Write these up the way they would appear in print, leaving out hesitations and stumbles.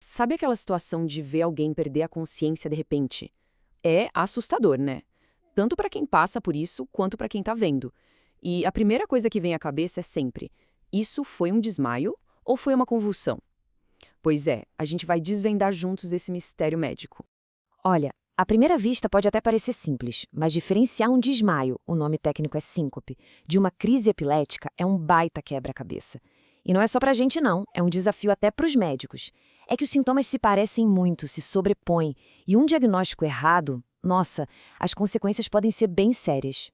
Sabe aquela situação de ver alguém perder a consciência de repente? É assustador, né? Tanto para quem passa por isso, quanto para quem tá vendo. E a primeira coisa que vem à cabeça é sempre: isso foi um desmaio ou foi uma convulsão? Pois é, a gente vai desvendar juntos esse mistério médico. Olha, à primeira vista pode até parecer simples, mas diferenciar um desmaio, o nome técnico é síncope, de uma crise epilética é um baita quebra-cabeça. E não é só pra gente não, é um desafio até pros médicos. É que os sintomas se parecem muito, se sobrepõem, e um diagnóstico errado, nossa, as consequências podem ser bem sérias.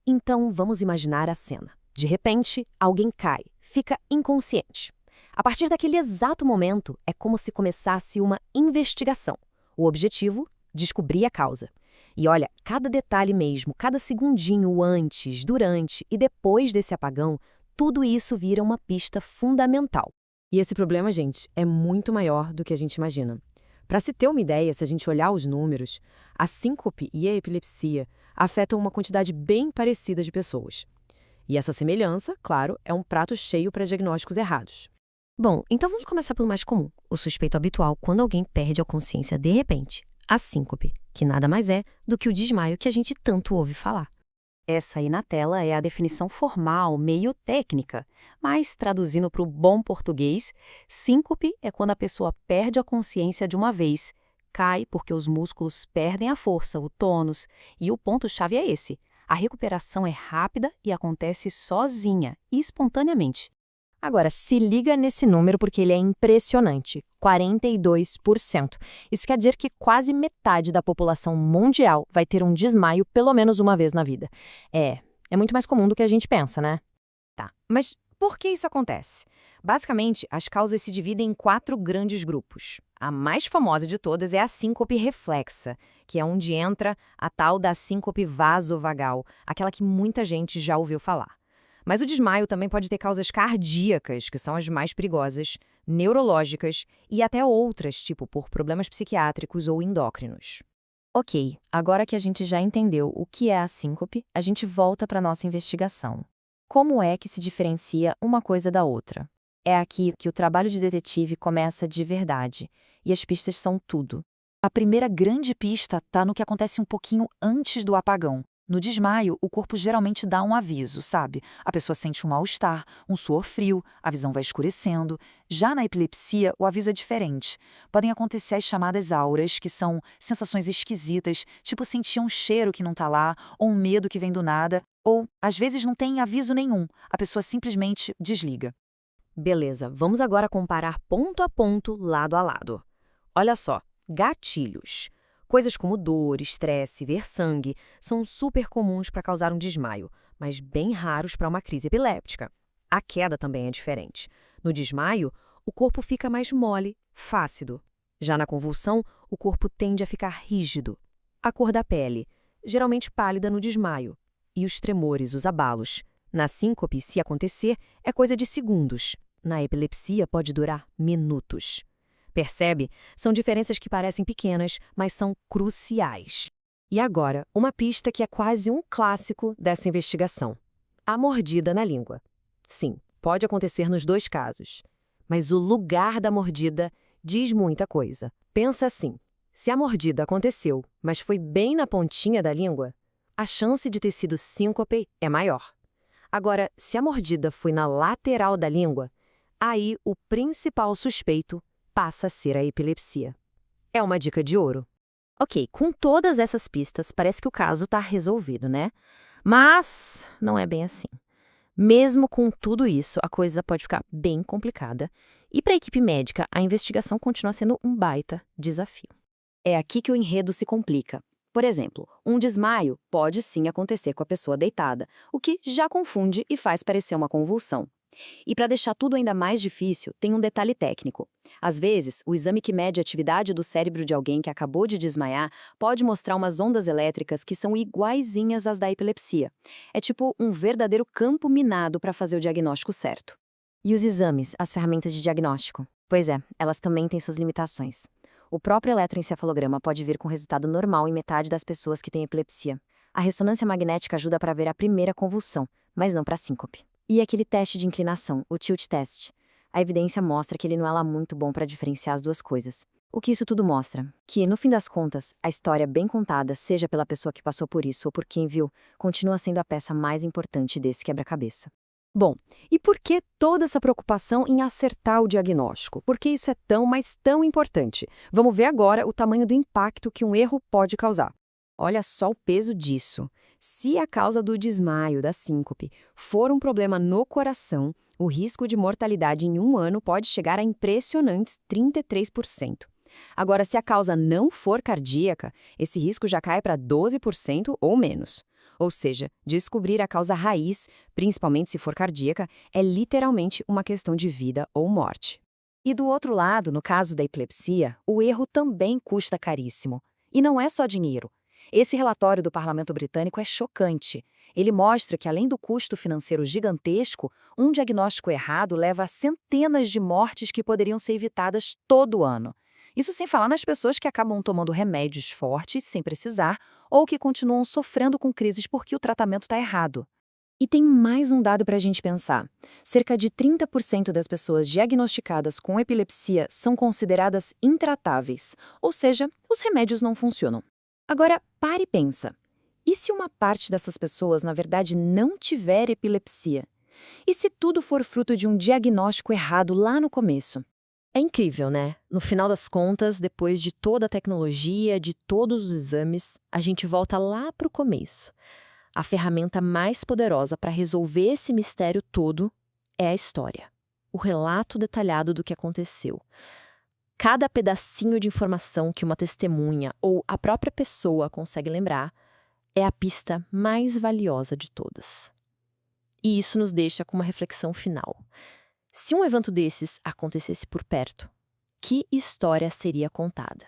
Então, vamos imaginar a cena. De repente, alguém cai, fica inconsciente. A partir daquele exato momento, é como se começasse uma investigação. O objetivo? Descobrir a causa. E olha, cada detalhe mesmo, cada segundinho antes, durante e depois desse apagão, tudo isso vira uma pista fundamental. E esse problema, gente, é muito maior do que a gente imagina. Para se ter uma ideia, se a gente olhar os números, a síncope e a epilepsia afetam uma quantidade bem parecida de pessoas. E essa semelhança, claro, é um prato cheio para diagnósticos errados. Bom, então vamos começar pelo mais comum, o suspeito habitual quando alguém perde a consciência de repente, a síncope, que nada mais é do que o desmaio que a gente tanto ouve falar. Essa aí na tela é a definição formal, meio técnica, mas traduzindo para o bom português, síncope é quando a pessoa perde a consciência de uma vez, cai porque os músculos perdem a força, o tônus, e o ponto-chave é esse: a recuperação é rápida e acontece sozinha, espontaneamente. Agora, se liga nesse número porque ele é impressionante, 42%. Isso quer dizer que quase metade da população mundial vai ter um desmaio pelo menos uma vez na vida. É muito mais comum do que a gente pensa, né? Tá, mas por que isso acontece? Basicamente, as causas se dividem em 4 grandes grupos. A mais famosa de todas é a síncope reflexa, que é onde entra a tal da síncope vasovagal, aquela que muita gente já ouviu falar. Mas o desmaio também pode ter causas cardíacas, que são as mais perigosas, neurológicas e até outras, tipo por problemas psiquiátricos ou endócrinos. Ok, agora que a gente já entendeu o que é a síncope, a gente volta para nossa investigação. Como é que se diferencia uma coisa da outra? É aqui que o trabalho de detetive começa de verdade, e as pistas são tudo. A primeira grande pista está no que acontece um pouquinho antes do apagão. No desmaio, o corpo geralmente dá um aviso, sabe? A pessoa sente um mal-estar, um suor frio, a visão vai escurecendo. Já na epilepsia, o aviso é diferente. Podem acontecer as chamadas auras, que são sensações esquisitas, tipo sentir um cheiro que não está lá, ou um medo que vem do nada, ou, às vezes, não tem aviso nenhum, a pessoa simplesmente desliga. Beleza, vamos agora comparar ponto a ponto, lado a lado. Olha só, gatilhos. Coisas como dor, estresse, ver sangue são super comuns para causar um desmaio, mas bem raros para uma crise epiléptica. A queda também é diferente. No desmaio, o corpo fica mais mole, flácido. Já na convulsão, o corpo tende a ficar rígido. A cor da pele, geralmente pálida no desmaio. E os tremores, os abalos. Na síncope, se acontecer, é coisa de segundos. Na epilepsia, pode durar minutos. Percebe? São diferenças que parecem pequenas, mas são cruciais. E agora, uma pista que é quase um clássico dessa investigação. A mordida na língua. Sim, pode acontecer nos dois casos. Mas o lugar da mordida diz muita coisa. Pensa assim, se a mordida aconteceu, mas foi bem na pontinha da língua, a chance de ter sido síncope é maior. Agora, se a mordida foi na lateral da língua, aí o principal suspeito passa a ser a epilepsia. É uma dica de ouro. Ok, com todas essas pistas, parece que o caso está resolvido, né? Mas não é bem assim. Mesmo com tudo isso, a coisa pode ficar bem complicada. E para a equipe médica, a investigação continua sendo um baita desafio. É aqui que o enredo se complica. Por exemplo, um desmaio pode sim acontecer com a pessoa deitada, o que já confunde e faz parecer uma convulsão. E para deixar tudo ainda mais difícil, tem um detalhe técnico. Às vezes, o exame que mede a atividade do cérebro de alguém que acabou de desmaiar pode mostrar umas ondas elétricas que são iguaizinhas às da epilepsia. É tipo um verdadeiro campo minado para fazer o diagnóstico certo. E os exames, as ferramentas de diagnóstico? Pois é, elas também têm suas limitações. O próprio eletroencefalograma pode vir com resultado normal em metade das pessoas que têm epilepsia. A ressonância magnética ajuda para ver a primeira convulsão, mas não para a síncope. E aquele teste de inclinação, o tilt test. A evidência mostra que ele não é lá muito bom para diferenciar as duas coisas. O que isso tudo mostra? Que, no fim das contas, a história bem contada, seja pela pessoa que passou por isso ou por quem viu, continua sendo a peça mais importante desse quebra-cabeça. Bom, e por que toda essa preocupação em acertar o diagnóstico? Por que isso é tão, mas tão importante? Vamos ver agora o tamanho do impacto que um erro pode causar. Olha só o peso disso. Se a causa do desmaio, da síncope, for um problema no coração, o risco de mortalidade em 1 ano pode chegar a impressionantes 33%. Agora, se a causa não for cardíaca, esse risco já cai para 12% ou menos. Ou seja, descobrir a causa raiz, principalmente se for cardíaca, é literalmente uma questão de vida ou morte. E do outro lado, no caso da epilepsia, o erro também custa caríssimo. E não é só dinheiro. Esse relatório do Parlamento Britânico é chocante. Ele mostra que, além do custo financeiro gigantesco, um diagnóstico errado leva a centenas de mortes que poderiam ser evitadas todo ano. Isso sem falar nas pessoas que acabam tomando remédios fortes sem precisar ou que continuam sofrendo com crises porque o tratamento está errado. E tem mais um dado para a gente pensar. Cerca de 30% das pessoas diagnosticadas com epilepsia são consideradas intratáveis, ou seja, os remédios não funcionam. Agora, pare e pensa. E se uma parte dessas pessoas, na verdade, não tiver epilepsia? E se tudo for fruto de um diagnóstico errado lá no começo? É incrível, né? No final das contas, depois de toda a tecnologia, de todos os exames, a gente volta lá para o começo. A ferramenta mais poderosa para resolver esse mistério todo é a história. O relato detalhado do que aconteceu. Cada pedacinho de informação que uma testemunha ou a própria pessoa consegue lembrar é a pista mais valiosa de todas. E isso nos deixa com uma reflexão final. Se um evento desses acontecesse por perto, que história seria contada?